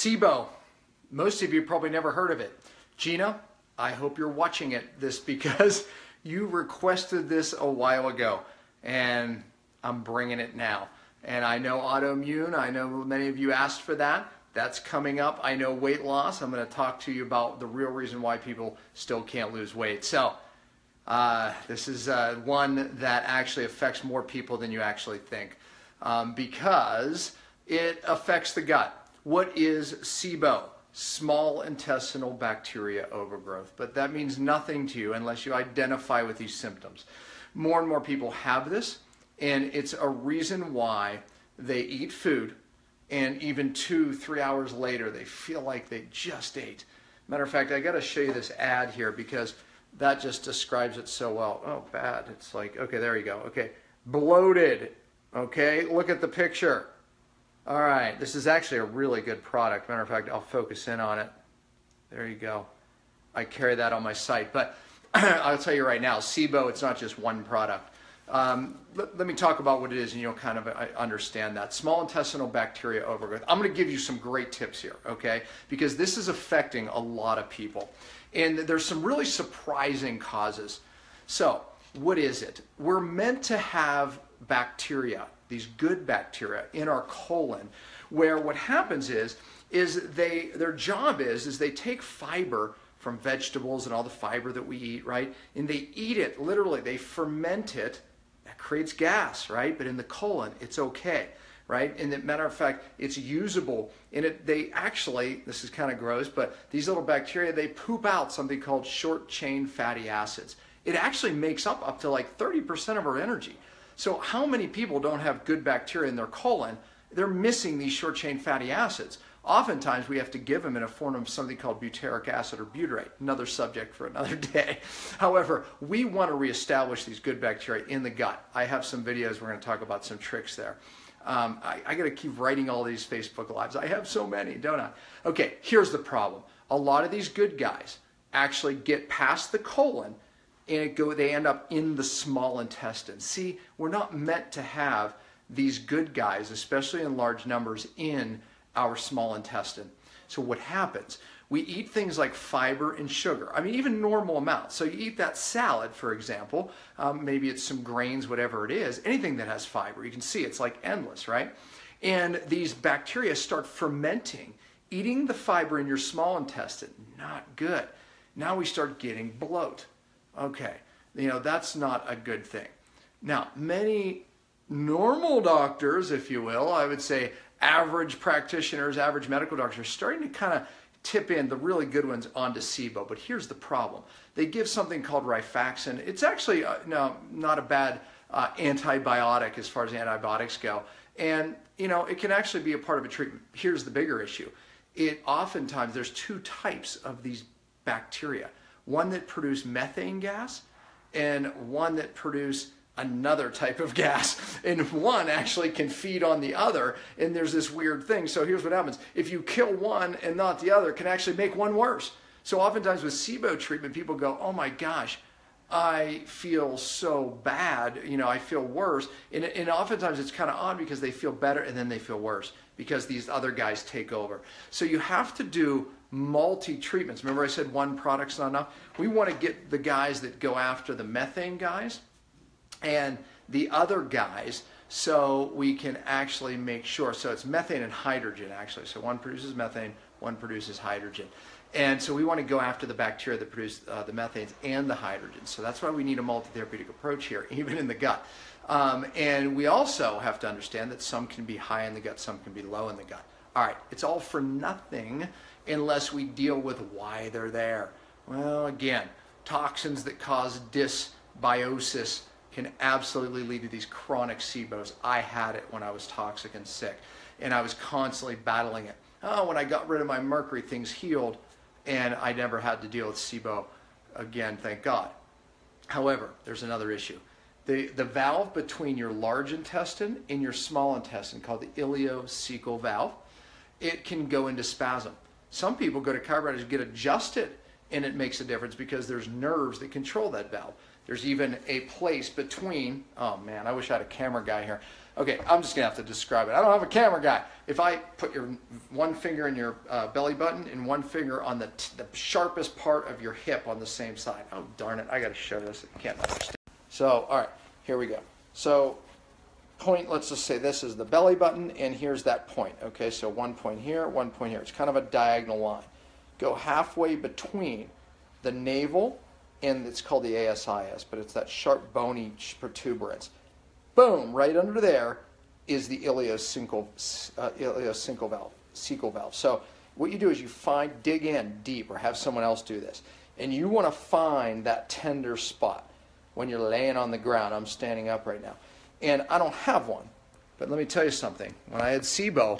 Sibo. Most of you probably never heard of it. Gina, I hope you're watching this because you requested this a while ago and I'm bringing it now. And I know autoimmune, I know many of you asked for that. That's coming up. I know weight loss. I'm going to talk to you about the real reason why people still can't lose weight. So this is one that actually affects more people than you actually think because it affects the gut. What is Sibo? Small intestinal bacteria overgrowth. But that means nothing to you unless you identify with these symptoms. More and more people have this, and it's a reason why they eat food, and even 2-3 hours later, they feel like they just ate. Matter of fact, I got to show you this ad here because that just describes it so well. Oh, bad. It's like, okay, there you go. Okay, bloated. Okay, look at the picture. All right, this is actually a really good product. Matter of fact, I'll focus in on it. There you go. I carry that on my site. But I'll tell you right now, Sibo, it's not just one product. Let me talk about what it is and you'll kind of understand that. Small intestinal bacteria overgrowth. I'm going to give you some great tips here, okay? Because this is affecting a lot of people. And there's some really surprising causes. So, what is it? We're meant to have bacteria, these good bacteria in our colon, where what happens is their job is they take fiber from vegetables and all the fiber that we eat, right? And they eat it, literally, they ferment it. That creates gas, right? But in the colon, it's okay, right? And as a matter of fact, it's usable. And they actually, this is kind of gross, but these little bacteria, they poop out something called short-chain fatty acids. It actually makes up to like 30% of our energy. So how many people don't have good bacteria in their colon? They're missing these short-chain fatty acids. Oftentimes we have to give them in a form of something called butyric acid or butyrate, another subject for another day. However, we want to reestablish these good bacteria in the gut. I have some videos, we're going to talk about some tricks there. I got to keep writing all these Facebook Lives. I have so many, don't I? Okay, here's the problem. A lot of these good guys actually get past the colon and they end up in the small intestine. See, we're not meant to have these good guys, especially in large numbers, in our small intestine. So what happens? We eat things like fiber and sugar. I mean, even normal amounts. So you eat that salad, for example, maybe it's some grains, whatever it is, anything that has fiber. You can see it's like endless, right? And these bacteria start fermenting, eating the fiber in your small intestine. Not good. Now we start getting bloat. Okay, that's not a good thing. Now, many normal doctors, if you will, I would say average practitioners, average medical doctors, are starting to kind of tip in the really good ones onto Sibo. But here's the problem. They give something called rifaximin. It's actually not a bad antibiotic as far as antibiotics go. And, it can actually be a part of a treatment. Here's the bigger issue. Oftentimes, there's two types of these bacteria. One that produce methane gas and one that produce another type of gas. And one actually can feed on the other, and there's this weird thing. So here's what happens. If you kill one and not the other, it can actually make one worse. So oftentimes with Sibo treatment, people go, oh my gosh, I feel so bad, I feel worse. And oftentimes it's kind of odd because they feel better and then they feel worse because these other guys take over. So you have to do multi-treatments. Remember I said one product's not enough? We want to get the guys that go after the methane guys and the other guys so we can actually make sure. So it's methane and hydrogen actually. So one produces methane, one produces hydrogen. And so we want to go after the bacteria that produce the methanes and the hydrogen. So that's why we need a multi-therapeutic approach here, even in the gut. And we also have to understand that some can be high in the gut, some can be low in the gut. All right, it's all for nothing unless we deal with why they're there. Well, again, toxins that cause dysbiosis can absolutely lead to these chronic Sibos. I had it when I was toxic and sick, and I was constantly battling it. Oh, when I got rid of my mercury, things healed, and I never had to deal with Sibo again, thank God. However, there's another issue. The valve between your large intestine and your small intestine, called the Ileocecal Valve, it can go into spasm. Some people go to chiropractors, get adjusted, and it makes a difference because there's nerves that control that valve. There's even a place between, oh man, I wish I had a camera guy here. Okay, I'm just gonna have to describe it. I don't have a camera guy. If I put your one finger in your belly button and one finger on the sharpest part of your hip on the same side. Oh darn it, I gotta show this, I can't understand. So, all right, here we go. So, point, let's just say this is the belly button and here's that point. Okay, so 1 point here, 1 point here. It's kind of a diagonal line. Go halfway between the navel and it's called the ASIS, but it's that sharp bony protuberance. Boom, right under there is the ileocecal valve, cecal valve. So what you do is you dig in deep, or have someone else do this, and you want to find that tender spot when you're laying on the ground. I'm standing up right now, and I don't have one, but let me tell you something. When I had Sibo,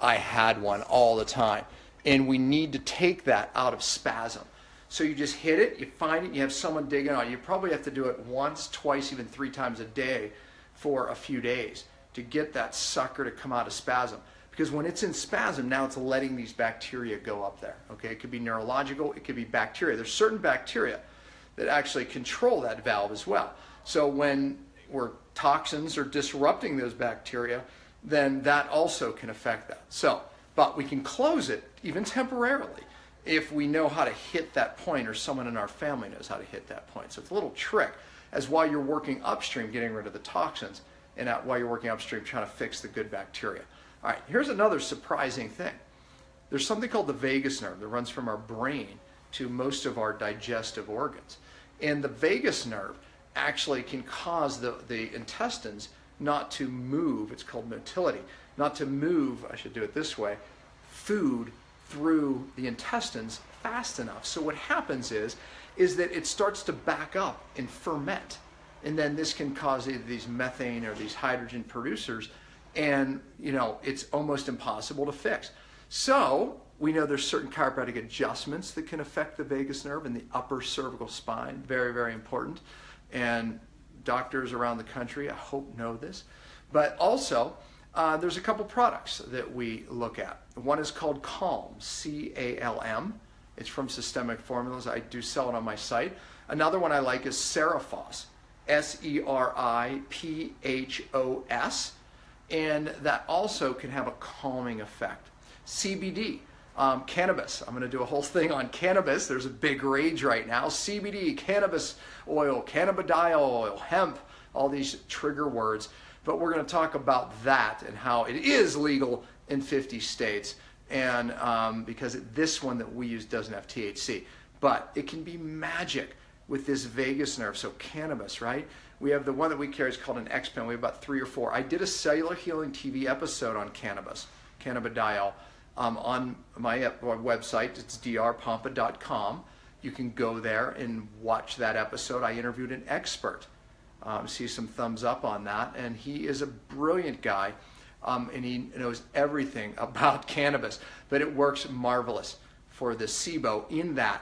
I had one all the time, and we need to take that out of spasm. So you just hit it, you find it, you have someone digging on it. You probably have to do it once, twice, even 3 times a day for a few days to get that sucker to come out of spasm. Because when it's in spasm, now it's letting these bacteria go up there. Okay, it could be neurological, it could be bacteria. There's certain bacteria that actually control that valve as well. So when toxins are disrupting those bacteria, then that also can affect that. So, but we can close it even temporarily if we know how to hit that point, or someone in our family knows how to hit that point. So it's a little trick as while you're working upstream getting rid of the toxins, and while you're working upstream trying to fix the good bacteria. All right, here's another surprising thing. There's something called the vagus nerve that runs from our brain to most of our digestive organs. And the vagus nerve actually can cause the intestines not to move, it's called motility, not to move, I should do it this way, food through the intestines fast enough. So what happens is that it starts to back up and ferment. And then this can cause either these methane or these hydrogen producers, and it's almost impossible to fix. So we know there's certain chiropractic adjustments that can affect the vagus nerve and the upper cervical spine. Very, very important. And doctors around the country, I hope, know this. But also, there's a couple products that we look at. One is called Calm, C-A-L-M. It's from Systemic Formulas. I do sell it on my site. Another one I like is Serifos, S-E-R-I-P-H-O-S. And that also can have a calming effect. CBD, cannabis. I'm going to do a whole thing on cannabis. There's a big rage right now. CBD, cannabis oil, cannabidiol oil, hemp, all these trigger words. But we're going to talk about that and how it is legal in 50 states. And because this one that we use doesn't have THC. But it can be magic with this vagus nerve. So cannabis, right? We have the one that we carry is called an X-Pen. We have about 3 or 4. I did a Cellular Healing TV episode on cannabis, cannabidiol, on my website. It's drpompa.com. You can go there and watch that episode. I interviewed an expert. See some thumbs up on that. And he is a brilliant guy, and he knows everything about cannabis. But it works marvelous for the Sibo in that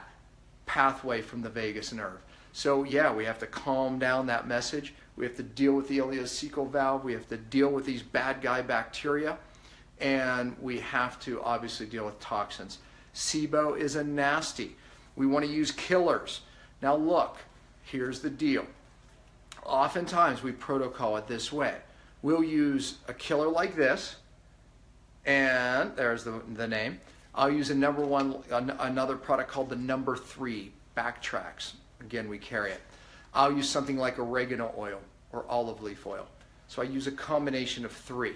pathway from the vagus nerve. So yeah, we have to calm down that message. We have to deal with the ileocecal valve. We have to deal with these bad guy bacteria. And we have to obviously deal with toxins. Sibo is a nasty. We want to use killers. Now look, here's the deal. Oftentimes we protocol it this way. We'll use a killer like this, and there's the name. I'll use another product called the number 3, Backtracks. Again, we carry it. I'll use something like oregano oil or olive leaf oil. So I use a combination of 3,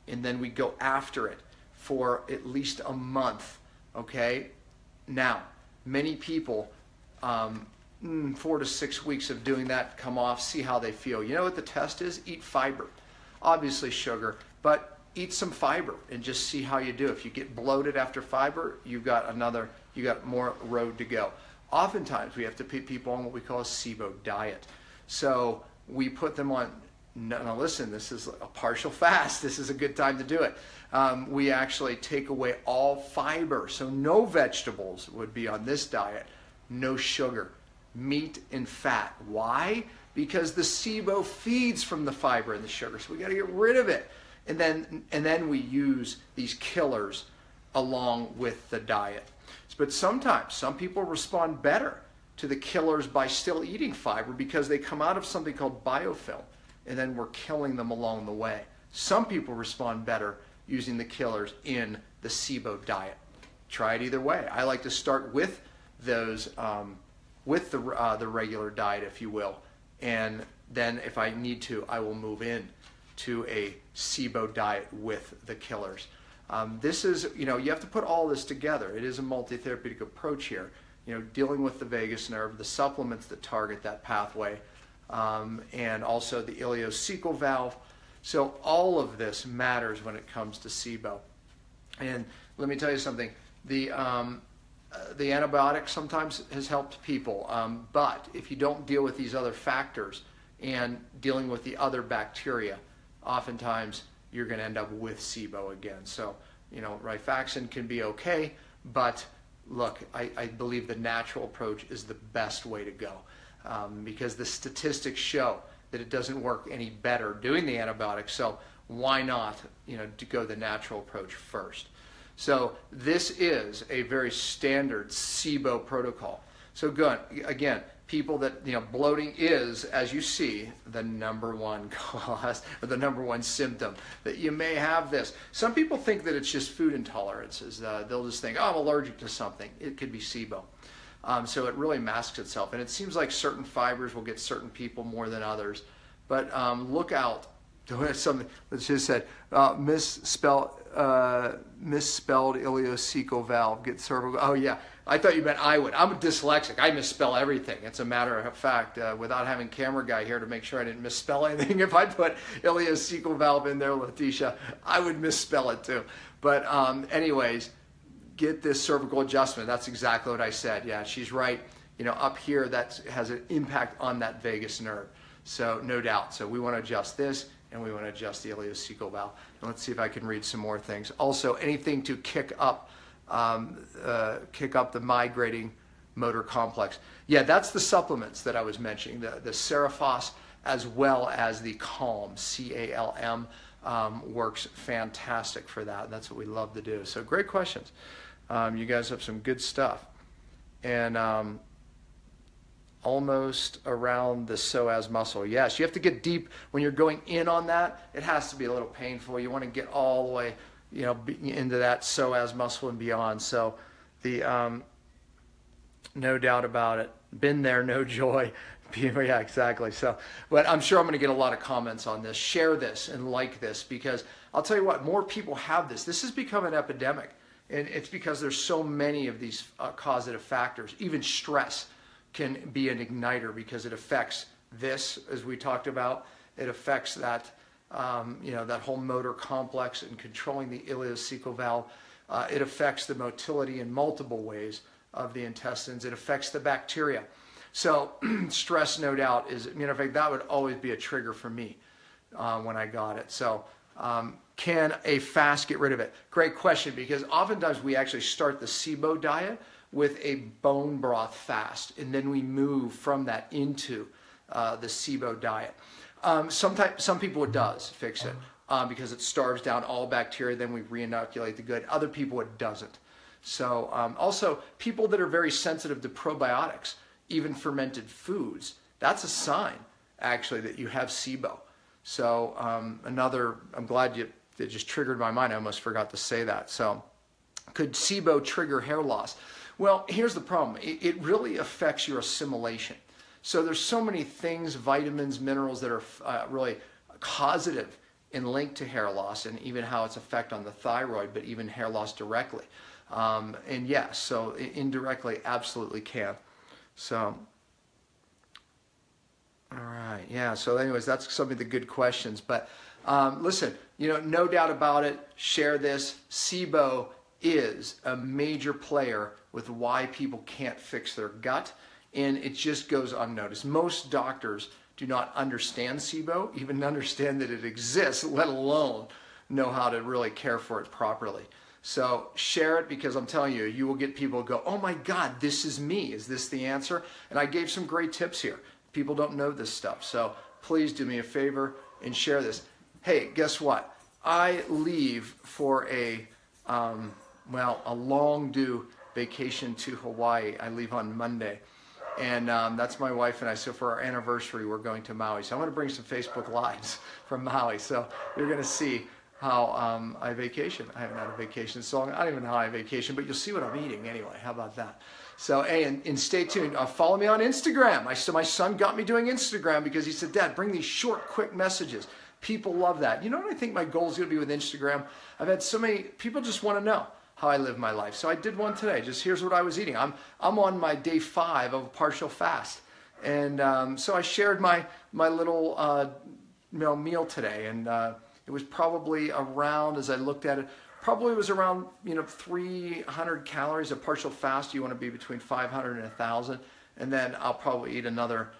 and then we go after it for at least a month, okay? Now, many people, 4 to 6 weeks of doing that, come off, see how they feel. You know what the test is? Eat fiber. Obviously sugar, but eat some fiber and just see how you do. If you get bloated after fiber, you got more road to go. Oftentimes we have to put people on what we call a Sibo diet. So we put them on, now listen, this is a partial fast. This is a good time to do it. We actually take away all fiber. So no vegetables would be on this diet, no sugar, meat and fat. Why? Because the Sibo feeds from the fiber and the sugar. So we got to get rid of it. And then we use these killers along with the diet. But sometimes some people respond better to the killers by still eating fiber because they come out of something called biofilm, and then we're killing them along the way. Some people respond better using the killers in the Sibo diet. Try it either way. I like to start with those, with the regular diet, if you will, and then if I need to, I will move in to a Sibo diet with the killers. This is, you have to put all this together. It is a multi-therapeutic approach here. Dealing with the vagus nerve, the supplements that target that pathway, and also the ileocecal valve. So all of this matters when it comes to Sibo. And let me tell you something. The antibiotic sometimes has helped people, but if you don't deal with these other factors and dealing with the other bacteria, oftentimes you're going to end up with Sibo again. So, rifaximin can be okay, but look, I believe the natural approach is the best way to go, because the statistics show that it doesn't work any better doing the antibiotics. So why not, to go the natural approach first? So this is a very standard Sibo protocol. So good. Again, people that, bloating is, as you see, the #1 cause or the #1 symptom that you may have this. Some people think that it's just food intolerances. They'll just think, oh, I'm allergic to something. It could be Sibo. So it really masks itself. And it seems like certain fibers will get certain people more than others. But look out. Something that just said, misspelled ileocecal valve, get cervical. Oh yeah, I thought you meant I would. I'm dyslexic. I misspell everything. It's a matter of fact, without having camera guy here to make sure I didn't misspell anything. If I put ileocecal valve in there, Letitia, I would misspell it too. But anyways, get this cervical adjustment. That's exactly what I said. Yeah, she's right. Up here, that has an impact on that vagus nerve. So no doubt. So we want to adjust this, and we want to adjust the ileocecal valve. And let's see if I can read some more things. Also, anything to kick up the migrating motor complex. Yeah, that's the supplements that I was mentioning, the Cerephos as well as the Calm, C-A-L-M, works fantastic for that. And that's what we love to do. So great questions. You guys have some good stuff. And almost around the psoas muscle. Yes, you have to get deep when you're going in on that. It has to be a little painful. You want to get all the way, into that psoas muscle and beyond. So the no doubt about it. Been there, no joy. Yeah, exactly. So, but I'm sure I'm going to get a lot of comments on this. Share this and like this, because I'll tell you what, more people have this. This has become an epidemic, and it's because there's so many of these causative factors. Even stress can be an igniter because it affects this, as we talked about. It affects that, that whole motor complex and controlling the ileocecal valve. It affects the motility in multiple ways of the intestines. It affects the bacteria. So stress, no doubt, is, in fact, that would always be a trigger for me when I got it. So can a fast get rid of it? Great question, because oftentimes we actually start the Sibo diet with a bone broth fast, and then we move from that into the Sibo diet. Some people it does fix it because it starves down all bacteria, then we re-inoculate the good. Other people it doesn't. So also people that are very sensitive to probiotics, even fermented foods, that's a sign actually that you have Sibo. So I'm glad it just triggered my mind. I almost forgot to say that. So could Sibo trigger hair loss? Well, here's the problem. It really affects your assimilation. So there's so many things, vitamins, minerals that are really causative and linked to hair loss, and even how its effect on the thyroid, but even hair loss directly. And yes, so indirectly absolutely can. So, all right, yeah, so anyways, that's some of the good questions. But listen, no doubt about it, share this. Sibo is a major player with why people can't fix their gut, and it just goes unnoticed. Most doctors do not understand Sibo, even understand that it exists, let alone know how to really care for it properly. So share it, because I'm telling you, you will get people go, oh my God, this is me. Is this the answer? And I gave some great tips here. People don't know this stuff. So please do me a favor and share this. Hey, guess what? I leave for a long due vacation to Hawaii. I leave on Monday. And that's my wife and I. So for our anniversary, we're going to Maui. So I'm going to bring some Facebook Lives from Maui. So you're going to see how I vacation. I haven't had a vacation so long. I don't even know how I vacation, but you'll see what I'm eating anyway. How about that? So, hey, and stay tuned. Follow me on Instagram. My son got me doing Instagram because he said, Dad, bring these short, quick messages. People love that. You know what I think my goal is going to be with Instagram? I've had so many people just want to know how I live my life. So I did one today. Just here's what I was eating. I'm on my day 5 of a partial fast. And so I shared my little meal today. And it was probably around, as I looked at it, probably was around 300 calories. A partial fast, you want to be between 500 and 1,000. And then I'll probably eat another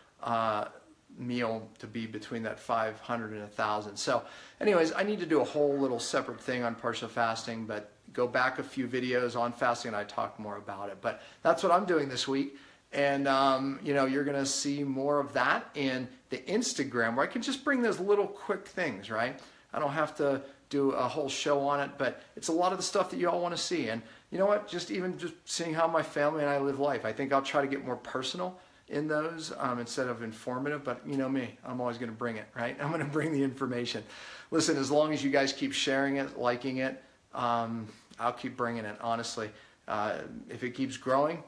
meal to be between that 500 and 1,000. So anyways, I need to do a whole little separate thing on partial fasting, but go back a few videos on fasting and I talk more about it. But that's what I'm doing this week. And you're going to see more of that in the Instagram, where I can just bring those little quick things, right? I don't have to do a whole show on it, but it's a lot of the stuff that you all want to see. And you know what? Just seeing how my family and I live life. I think I'll try to get more personal in those instead of informative, but you know me, I'm always going to bring it, right? I'm going to bring the information. Listen, as long as you guys keep sharing it, liking it, I'll keep bringing it, honestly. If it keeps growing,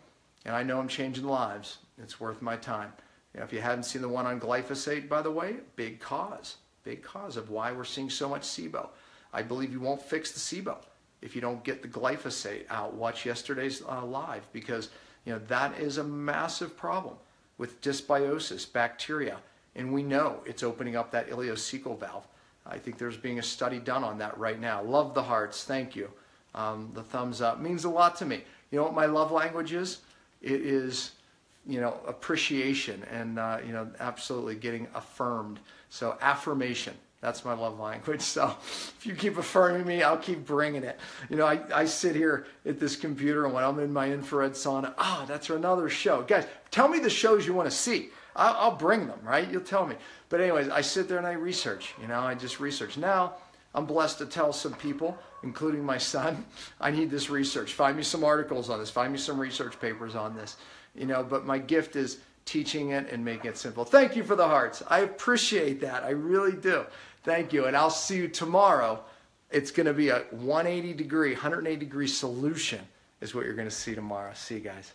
and I know I'm changing lives, it's worth my time. If you hadn't seen the one on glyphosate, by the way, big cause of why we're seeing so much Sibo. I believe you won't fix the Sibo if you don't get the glyphosate out. Watch yesterday's live, because that is a massive problem with dysbiosis, bacteria, and we know it's opening up that ileocecal valve. I think there's being a study done on that right now. Love the hearts, thank you. The thumbs up means a lot to me. You know what my love language is? It is, appreciation and, absolutely getting affirmed. So affirmation, that's my love language. So if you keep affirming me, I'll keep bringing it. I sit here at this computer, and when I'm in my infrared sauna, that's another show. Guys, tell me the shows you want to see. I'll bring them, right? You'll tell me. But anyways, I sit there and I research. I just research. Now, I'm blessed to tell some people, including my son, I need this research. Find me some articles on this. Find me some research papers on this. But my gift is teaching it and making it simple. Thank you for the hearts. I appreciate that. I really do. Thank you. And I'll see you tomorrow. It's going to be a 180 degree solution is what you're going to see tomorrow. See you guys.